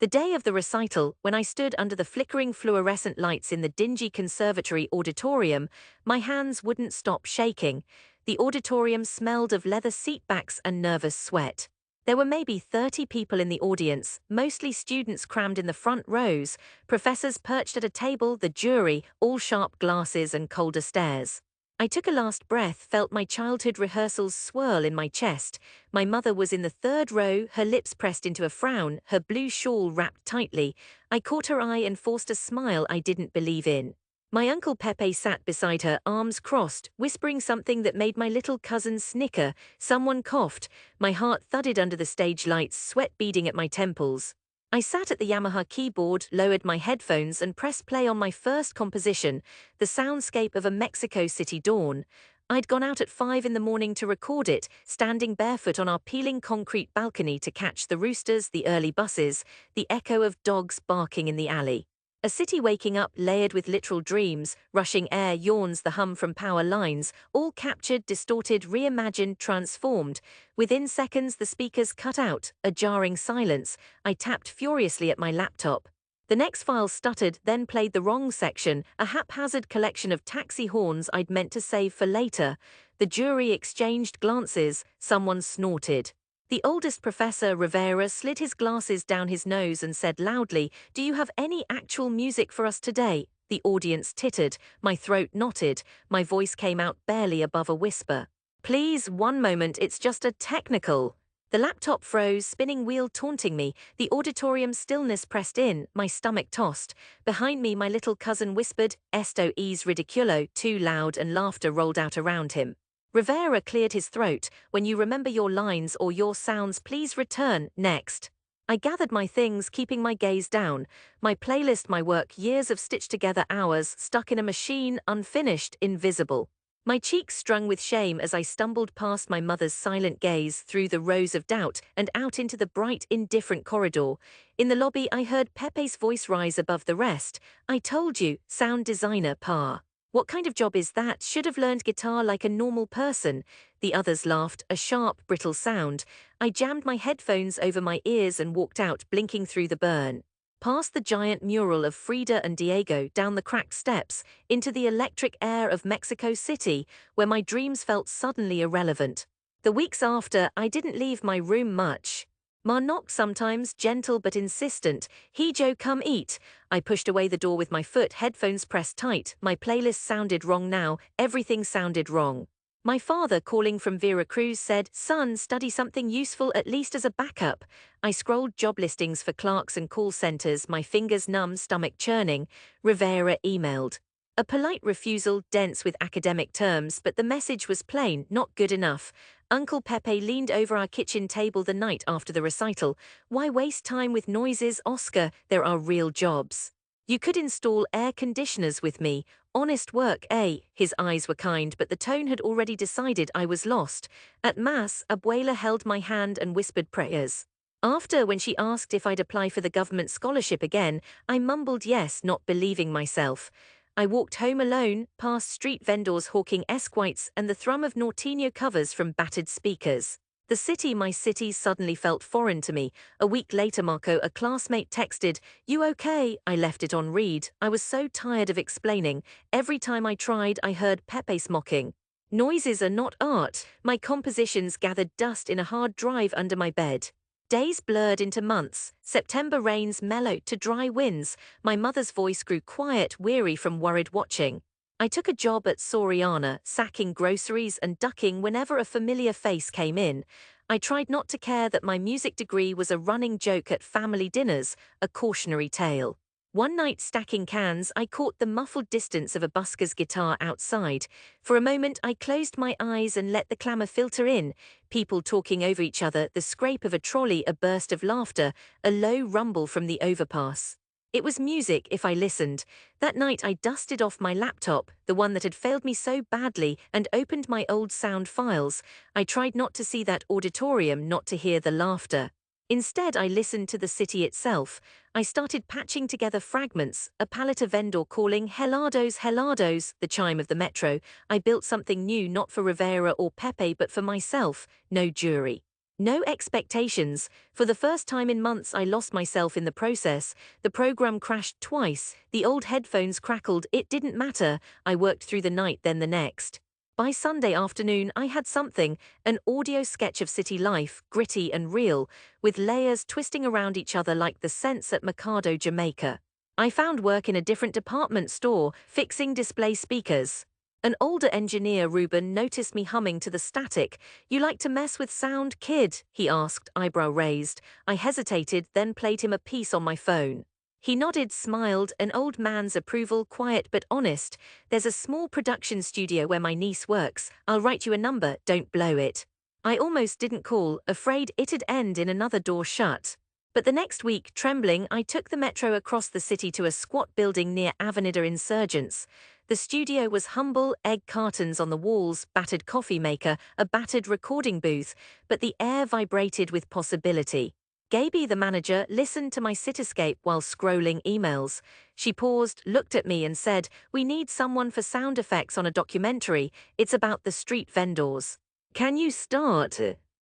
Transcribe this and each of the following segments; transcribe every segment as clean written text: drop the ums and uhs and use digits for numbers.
The day of the recital, when I stood under the flickering fluorescent lights in the dingy conservatory auditorium, my hands wouldn't stop shaking. The auditorium smelled of leather seatbacks and nervous sweat. There were maybe 30 people in the audience, mostly students crammed in the front rows, professors perched at a table, the jury, all sharp glasses and colder stares. I took a last breath, felt my childhood rehearsals swirl in my chest. My mother was in the third row, her lips pressed into a frown, her blue shawl wrapped tightly. I caught her eye and forced a smile I didn't believe in. My Uncle Pepe sat beside her, arms crossed, whispering something that made my little cousin snicker. Someone coughed. My heart thudded under the stage lights, sweat beading at my temples. I sat at the Yamaha keyboard, lowered my headphones and pressed play on my first composition, the soundscape of a Mexico City dawn. I'd gone out at 5 in the morning to record it, standing barefoot on our peeling concrete balcony to catch the roosters, the early buses, the echo of dogs barking in the alley. A city waking up layered with literal dreams, rushing air, yawns, the hum from power lines, all captured, distorted, reimagined, transformed. Within seconds the speakers cut out, a jarring silence. I tapped furiously at my laptop. The next file stuttered, then played the wrong section, a haphazard collection of taxi horns I'd meant to save for later. The jury exchanged glances, someone snorted. The oldest professor, Rivera, slid his glasses down his nose and said loudly, "Do you have any actual music for us today?" The audience tittered, my throat knotted, my voice came out barely above a whisper. "Please, one moment, it's just a technical." The laptop froze, spinning wheel taunting me, the auditorium stillness pressed in, my stomach tossed. Behind me my little cousin whispered, "Esto es ridiculo," too loud, and laughter rolled out around him. Rivera cleared his throat. "When you remember your lines or your sounds, please return, next." I gathered my things, keeping my gaze down. My playlist, my work, years of stitched together hours, stuck in a machine, unfinished, invisible. My cheeks strung with shame as I stumbled past my mother's silent gaze, through the rows of doubt, and out into the bright, indifferent corridor. In the lobby I heard Pepe's voice rise above the rest. "I told you, sound designer, Pa. What kind of job is that? Should have learned guitar like a normal person." The others laughed, a sharp, brittle sound. I jammed my headphones over my ears and walked out, blinking through the burn. Past the giant mural of Frida and Diego, down the cracked steps, into the electric air of Mexico City, where my dreams felt suddenly irrelevant. The weeks after, I didn't leave my room much. Ma knocked sometimes, gentle but insistent. "He Joe, come eat." I pushed away the door with my foot, headphones pressed tight. My playlist sounded wrong now, everything sounded wrong. My father, calling from Veracruz, said, "Son, study something useful at least as a backup." I scrolled job listings for clerks and call centers, my fingers numb, stomach churning. Rivera emailed. A polite refusal, dense with academic terms, but the message was plain, not good enough. Uncle Pepe leaned over our kitchen table the night after the recital. "Why waste time with noises, Oscar? There are real jobs. You could install air conditioners with me. Honest work, eh?" His eyes were kind, but the tone had already decided I was lost. At Mass, Abuela held my hand and whispered prayers. After, when she asked if I'd apply for the government scholarship again, I mumbled yes, not believing myself. I walked home alone, past street vendors hawking esquites and the thrum of Norteño covers from battered speakers. The city, my city, suddenly felt foreign to me. A week later, Marco, a classmate, texted, "You okay?" I left it on read. I was so tired of explaining. Every time I tried, I heard Pepe's mocking. "Noises are not art." My compositions gathered dust in a hard drive under my bed. Days blurred into months. September rains mellowed to dry winds. My mother's voice grew quiet, weary from worried watching. I took a job at Soriana, sacking groceries and ducking whenever a familiar face came in. I tried not to care that my music degree was a running joke at family dinners, a cautionary tale. One night stacking cans, I caught the muffled distance of a busker's guitar outside. For a moment I closed my eyes and let the clamor filter in. People talking over each other, the scrape of a trolley, a burst of laughter, a low rumble from the overpass. It was music if I listened. That night I dusted off my laptop, the one that had failed me so badly, and opened my old sound files. I tried not to see that auditorium, not to hear the laughter. Instead, I listened to the city itself. I started patching together fragments, a paleta vendor calling "Helados, helados," the chime of the metro. I built something new, not for Rivera or Pepe but for myself. No jury. No expectations. For the first time in months, I lost myself in the process. The program crashed twice. The old headphones crackled. It didn't matter. I worked through the night, then the next. By Sunday afternoon, I had something, an audio sketch of city life, gritty and real, with layers twisting around each other like the scents at Mercado, Jamaica. I found work in a different department store, fixing display speakers. An older engineer, Ruben, noticed me humming to the static. "You like to mess with sound, kid?" he asked, eyebrow raised. I hesitated, then played him a piece on my phone. He nodded, smiled, an old man's approval, quiet but honest. "There's a small production studio where my niece works. I'll write you a number, don't blow it." I almost didn't call, afraid it'd end in another door shut. But the next week, trembling, I took the metro across the city to a squat building near Avenida Insurgents. The studio was humble, egg cartons on the walls, battered coffee maker, a battered recording booth, but the air vibrated with possibility. Gaby, the manager, listened to my cityscape while scrolling emails. She paused, looked at me and said, "We need someone for sound effects on a documentary. It's about the street vendors. Can you start?"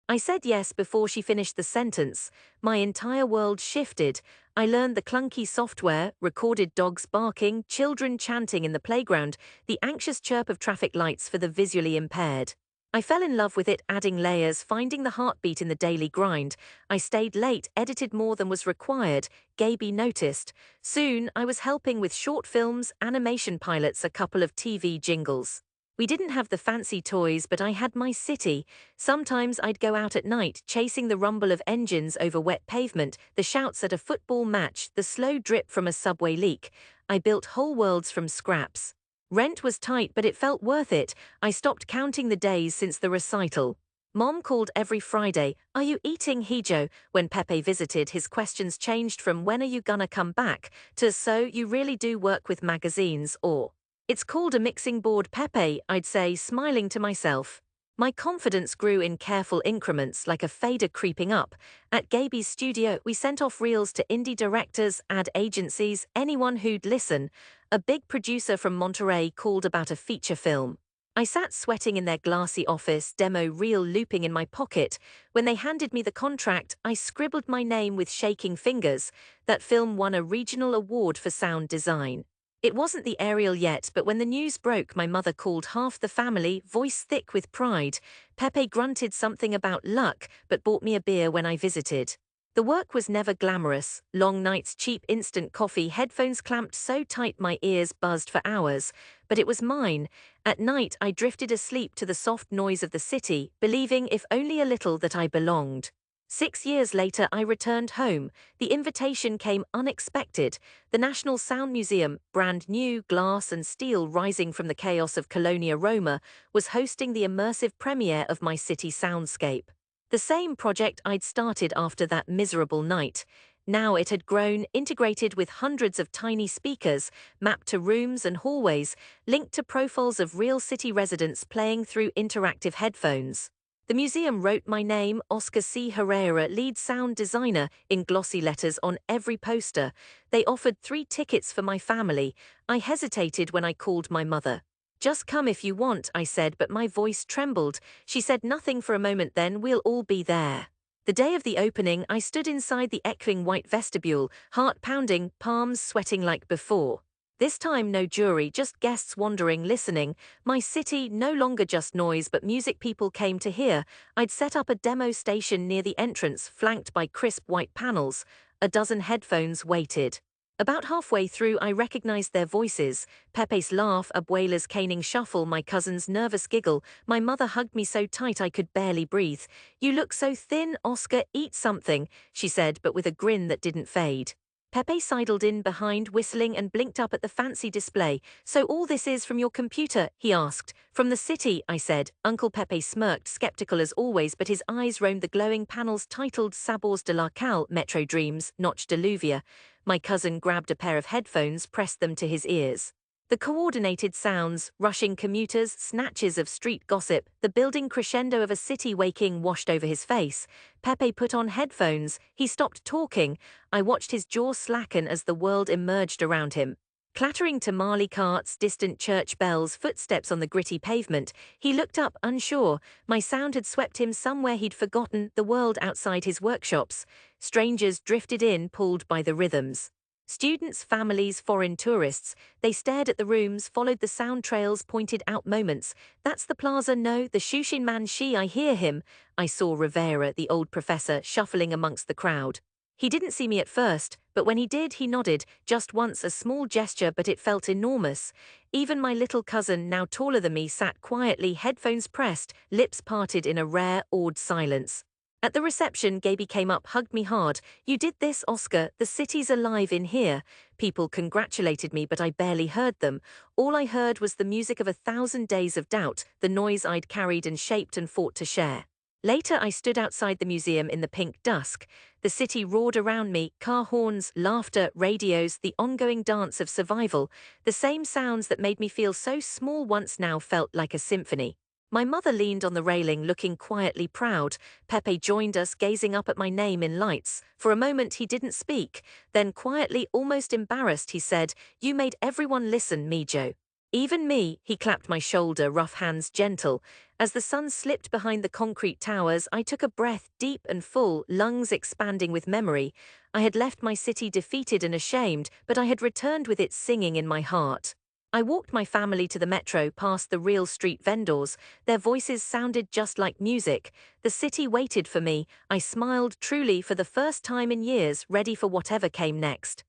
I said yes before she finished the sentence. My entire world shifted. I learned the clunky software, recorded dogs barking, children chanting in the playground, the anxious chirp of traffic lights for the visually impaired. I fell in love with it, adding layers, finding the heartbeat in the daily grind. I stayed late, edited more than was required. Gaby noticed. Soon, I was helping with short films, animation pilots, a couple of TV jingles. We didn't have the fancy toys, but I had my city. Sometimes I'd go out at night, chasing the rumble of engines over wet pavement, the shouts at a football match, the slow drip from a subway leak. I built whole worlds from scraps. Rent was tight, but it felt worth it. I stopped counting the days since the recital. Mom called every Friday. "Are you eating, Hijo?" When Pepe visited, his questions changed from "When are you gonna come back?" to "So you really do work with magazines?" or "It's called a mixing board, Pepe," I'd say, smiling to myself. My confidence grew in careful increments, like a fader creeping up. At Gaby's studio, we sent off reels to indie directors, ad agencies, anyone who'd listen. A big producer from Monterey called about a feature film. I sat sweating in their glassy office, demo reel looping in my pocket. When they handed me the contract, I scribbled my name with shaking fingers. That film won a regional award for sound design. It wasn't the aerial yet, but when the news broke, my mother called half the family, voice thick with pride. Pepe grunted something about luck, but bought me a beer when I visited. The work was never glamorous. Long nights, cheap instant coffee, headphones clamped so tight my ears buzzed for hours. But it was mine. At night, I drifted asleep to the soft noise of the city, believing, if only a little, that I belonged. 6 years later, I returned home. The invitation came unexpected. The National Sound Museum, brand new, glass and steel rising from the chaos of Colonia Roma, was hosting the immersive premiere of my city soundscape. The same project I'd started after that miserable night. Now it had grown, integrated with hundreds of tiny speakers, mapped to rooms and hallways, linked to profiles of real city residents playing through interactive headphones. The museum wrote my name, Oscar C. Herrera, lead sound designer, in glossy letters on every poster. They offered 3 tickets for my family. I hesitated when I called my mother. "Just come if you want," I said, but my voice trembled. She said nothing for a moment, then, "We'll all be there." The day of the opening, I stood inside the echoing white vestibule, heart pounding, palms sweating like before. This time no jury, just guests wandering, listening. My city, no longer just noise but music people came to hear. I'd set up a demo station near the entrance, flanked by crisp white panels. A dozen headphones waited. About halfway through, I recognized their voices. Pepe's laugh, Abuela's caning shuffle, my cousin's nervous giggle. My mother hugged me so tight I could barely breathe. "You look so thin, Oscar, eat something," she said, but with a grin that didn't fade. Pepe sidled in behind, whistling, and blinked up at the fancy display. "So all this is from your computer?" he asked. "From the city," I said. Uncle Pepe smirked, skeptical as always, but his eyes roamed the glowing panels titled Sabors de la Cal, Metro Dreams, Notch Deluvia. My cousin grabbed a pair of headphones, pressed them to his ears. The coordinated sounds, rushing commuters, snatches of street gossip, the building crescendo of a city waking washed over his face. Pepe put on headphones. He stopped talking. I watched his jaw slacken as the world emerged around him. Clattering tamale carts, distant church bells, footsteps on the gritty pavement, he looked up unsure. My sound had swept him somewhere he'd forgotten, the world outside his workshops. Strangers drifted in, pulled by the rhythms. Students, families, foreign tourists, they stared at the rooms, followed the sound trails, pointed out moments. That's the plaza, no, the Shushin man she, I hear him. I saw Rivera, the old professor, shuffling amongst the crowd. He didn't see me at first, but when he did, he nodded, just once, a small gesture, but it felt enormous. Even my little cousin, now taller than me, sat quietly, headphones pressed, lips parted in a rare, awed silence. At the reception, Gaby came up, hugged me hard. You did this, Oscar, the city's alive in here. People congratulated me, but I barely heard them. All I heard was the music of 1,000 days of doubt, the noise I'd carried and shaped and fought to share. Later, I stood outside the museum in the pink dusk. The city roared around me, car horns, laughter, radios, the ongoing dance of survival. The same sounds that made me feel so small once now felt like a symphony. My mother leaned on the railing, looking quietly proud. Pepe joined us, gazing up at my name in lights. For a moment, he didn't speak. Then quietly, almost embarrassed, he said, "You made everyone listen, Mijo." "Even me," he clapped my shoulder, rough hands gentle. As the sun slipped behind the concrete towers, I took a breath, deep and full, lungs expanding with memory. I had left my city defeated and ashamed, but I had returned with it singing in my heart. I walked my family to the metro, past the real street vendors. Their voices sounded just like music. The city waited for me. I smiled truly for the first time in years, ready for whatever came next.